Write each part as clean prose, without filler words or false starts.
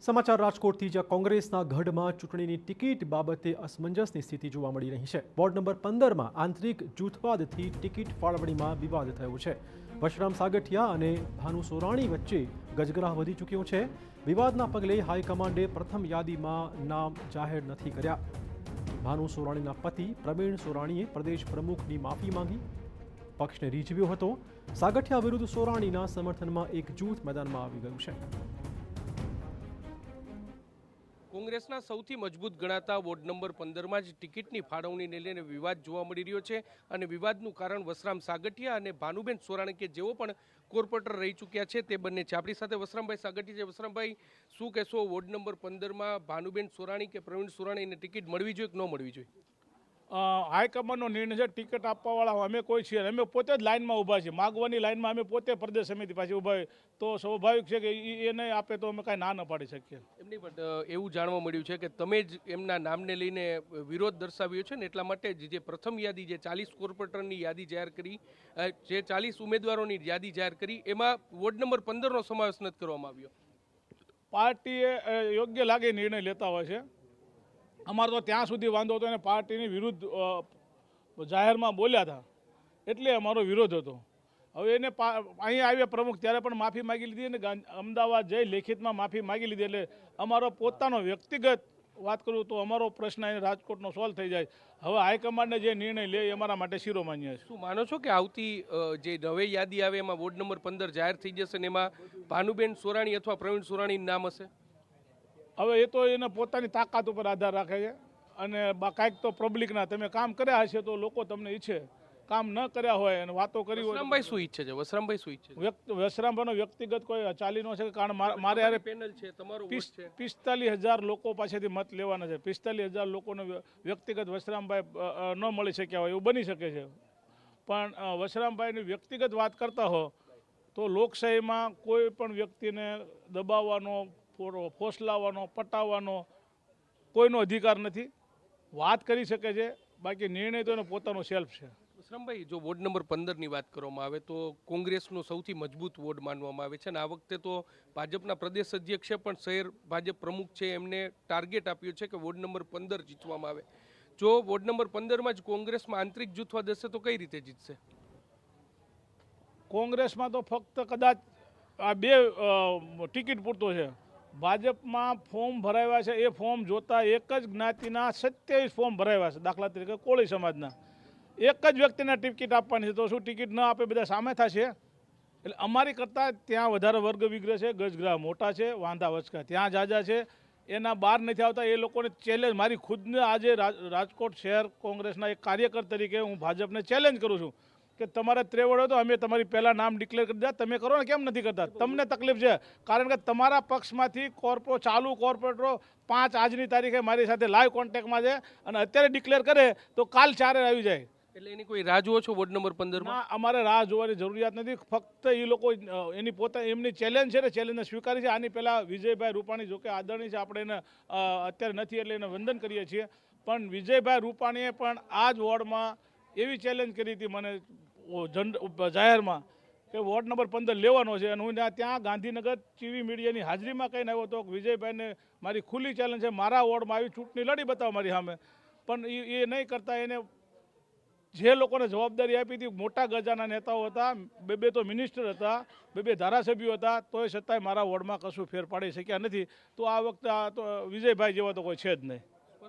સમાચાર રાજકોટથી જ્યાં કોંગ્રેસના ગઢમાં ચૂંટણીની ટિકિટ બાબતે અસમંજસની સ્થિતિ જોવા મળી રહી છે। વોર્ડ નંબર 15માં આંતરિક જૂથવાદથી ટિકિટ ફાળવણીમાં વિવાદ થયો છે। વશરામ સાગઠિયા અને ભાનુ સોરાણી વચ્ચે ગજગરાહ વધી ચૂક્યો છે। વિવાદના પગલે હાઈકમાન્ડે પ્રથમ યાદીમાં નામ જાહેર નથી કર્યા। ભાનુ સોરાણીના પતિ પ્રવીણ સોરાણીએ પ્રદેશ પ્રમુખની માફી માંગી, પક્ષને રીઝવ્યો હતો। સાગઠિયા વિરુદ્ધ સોરાણીના સમર્થનમાં એક જૂથ મેદાનમાં આવી ગયું છે। કોંગ્રેસના સૌથી મજબૂત ગણાતા વોર્ડ નંબર 15માં જ ટિકિટની ફાળવણીને લઈને વિવાદ જોવા મળી રહ્યો છે અને વિવાદનું કારણ વશરામ સાગઠિયા અને ભાનુબેન સોરાણી કે જેઓ પણ કોર્પોરેટર રહી ચૂક્યા છે તે બંને છે। આપણી સાથે વશરામભાઈ સાગઠિયા છે। વશરામભાઈ, શું કહેશો, વોર્ડ નંબર 15માં ભાનુબેન સોરાણી કે પ્રવીણ સોરાણીને ટિકિટ મળવી જોઈએ કે ન મળવી જોઈએ? હાઈકમાન્ડનો નિર્ણય છે। ટિકિટ આપવાવાળા અમે કોઈ છીએ, અમે પોતે જ લાઇનમાં ઊભા છીએ, માગવાની લાઇનમાં અમે પોતે પ્રદેશ સમિતિ પાસે ઊભા હોય, તો સ્વાભાવિક છે કે એ નહીં આપે તો અમે કાંઈ ના ન પાડી શકીએ। એમની પણ એવું જાણવા મળ્યું છે કે તમે જ એમના નામને લઈને વિરોધ દર્શાવ્યો છે ને, એટલા માટે જ જે પ્રથમ યાદી, જે 40 કોર્પોરેટરની યાદી જાહેર કરી, જે 40 ઉમેદવારોની યાદી જાહેર કરી, એમાં વોર્ડ નંબર 15નો સમાવેશ નથી કરવામાં આવ્યો। પાર્ટીએ યોગ્ય લાગે નિર્ણય લેતા હોય છે। અમારો તો ત્યાં સુધી વાંધો હતો અને પાર્ટીની વિરુદ્ધ જાહેરમાં બોલ્યા હતા એટલે અમારો વિરોધ હતો। હવે એને અહીંયા આવ્યા પ્રમુખ ત્યારે પણ માફી માગી લીધી અને અમદાવાદ જઈ લેખિતમાં માફી માગી લીધી, એટલે અમારો પોતાનો વ્યક્તિગત વાત કરું તો અમારો પ્રશ્ન અહીં રાજકોટનો સોલ્વ થઈ જાય। હવે હાઈકમાન્ડને જે નિર્ણય લે એ અમારા માટે શિરોમાન્ય છે। શું માનો છો કે આવતી જે નવી યાદી આવે એમાં વોર્ડ નંબર 15 જાહેર થઈ જશે ને એમાં ભાનુબેન સોરાણી અથવા પ્રવીણ સોરાણીનું નામ હશે? હવે એ તો એને પોતાની તાકાત ઉપર આધાર રાખે છે અને કાંઈક તો પબ્લિકના તમે કામ કર્યા હશે તો લોકો તમને ઈચ્છે, કામ ન કર્યા હોય અને વાતો કરી હોય। વશરામભાઈ શું ઈચ્છે છે? વશરામભાઈ શું ઈચ્છે છે? વશરામભાઈનો વ્યક્તિગત કોઈ ચાલી ન છે, કારણ મારે યારે પેનલ છે, તમારો વોટ છે, 45,000 લોકો પાસેથી મત લેવાના છે। 45,000 લોકોને વ્યક્તિગત વશરામભાઈ ન મળી શક્યા હોય એવું બની શકે છે, પણ વશરામભાઈની વ્યક્તિગત વાત કરતા હો તો લોકશાહીમાં કોઈ પણ વ્યક્તિને દબાવવાનો, ફોસલાવવાનો, પટાવવાનો કોઈનો અધિકાર નથી। વાત કરી શકે છે, બાકી નિર્ણય તો એનો પોતાનો સેલ્ફ છે। વશરામભાઈ, જો વોર્ડ નંબર 15ની વાત કરવામાં આવે તો કોંગ્રેસનો સૌથી મજબૂત વોર્ડ માનવામાં આવે છે અને આ વખતે તો ભાજપના પ્રદેશ અધ્યક્ષે પણ શહેર ભાજપ પ્રમુખ છે એમને ટાર્ગેટ આપ્યું છે કે વોર્ડ નંબર 15 જીતવામાં આવે। જો વોર્ડ નંબર 15માં જ કોંગ્રેસમાં આંતરિક જૂથવાદ હશે તો કઈ રીતે જીતશે? કોંગ્રેસમાં તો ફક્ત કદાચ આ 2 ટિકિટ પૂરતો છે। ભાજપમાં ફોર્મ ભરાવ્યા છે, એ ફોર્મ જોતા એક જ જ્ઞાતિના 27 ફોર્મ ભરાવ્યા છે, દાખલા તરીકે કોળી સમાજના એક જ વ્યક્તિને ટિકિટ આપવાની છે, તો શું ટિકિટ ન આપે બધા સામે થશે? એટલે અમારી કરતાં ત્યાં વધારે વર્ગ વિગ્રહ છે, ગજગ્રાહ મોટા છે, વાંધા વચકા ત્યાં જાજા છે, એના બહાર નથી આવતા। એ લોકોને ચેલેન્જ, મારી ખુદને આજે રાજકોટ શહેર કોંગ્રેસના એક કાર્યકર તરીકે હું ભાજપને ચેલેન્જ કરું છું કે તમારે ત્રેવડ હોય તો અમે તમારી પહેલાં નામ ડિક્લેર કરી દીધા, તમે કરો ને કેમ નથી કરતા? તમને તકલીફ છે કારણ કે તમારા પક્ષમાંથી ચાલુ કોર્પોરેટરો 5 આજની તારીખે મારી સાથે લાઈવ કોન્ટેક્ટમાં છે અને અત્યારે ડિક્લેર કરે તો કાલ 4 આવી જાય। એટલે એની કોઈ રાહ જુઓ છો વોર્ડ નંબર 15માં? ના, અમારે રાહ જોવાની જરૂરિયાત નથી। ફક્ત એ લોકો એમની ચેલેન્જ છે ને, ચેલેન્જને સ્વીકારી છે। આની પહેલાં વિજયભાઈ રૂપાણી, જોકે આદરણીય છે, આપણે એને અત્યારે નથી એટલે એને વંદન કરીએ છીએ, પણ વિજયભાઈ રૂપાણીએ પણ આ જ વોર્ડમાં એવી ચેલેન્જ કરી હતી મને જાહેરમાં કે વોર્ડ નંબર 15 લેવાનો છે, અને હું ત્યાં ગાંધીનગર ટીવી મીડિયાની હાજરીમાં કહીને આવ્યો હતો કે વિજયભાઈને મારી ખુલ્લી ચેલેન્જ છે, મારા વોર્ડમાં આવી ચૂંટણી લડી બતાવો મારી સામે। પણ એ નહીં કરતા, એને જે લોકોને જવાબદારી આપી હતી મોટા ગજાના નેતાઓ હતા, 2 તો મિનિસ્ટર હતા, 2 ધારાસભ્યો હતા, તોય છતાંય મારા વોર્ડમાં કશું ફેર પાડી શક્યા નથી। તો આ વખતે આ તો વિજયભાઈ જેવા તો કોઈ છે જ નહીં।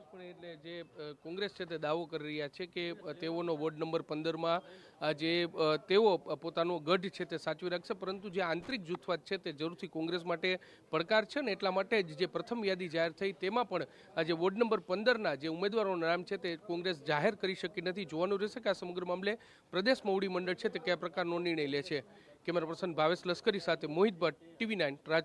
એટલે જે કોંગ્રેસ છે તે દાવો કરી રહ્યા છે કે તેઓનો વોર્ડ નંબર 15માં જે તેઓ પોતાનો ગઢ છે તે સાચવી રાખશે, પરંતુ જે આંતરિક જૂથવાદ છે તે જરૂરથી કોંગ્રેસ માટે પડકાર છે ને, એટલા માટે જ જે પ્રથમ યાદી જાહેર થઈ તેમાં પણ જે વોર્ડ નંબર 15ના જે ઉમેદવારોનું નામ છે તે કોંગ્રેસ જાહેર કરી શકી નથી। જોવાનું રહેશે કે આ સમગ્ર મામલે પ્રદેશ મોવડી મંડળ છે તે કયા પ્રકારનો નિર્ણય લે છે। કેમેરા પર્સન ભાવેશ લશ્કરી સાથે મોહિત ભટ્ટ, TV9 રાજકોટ।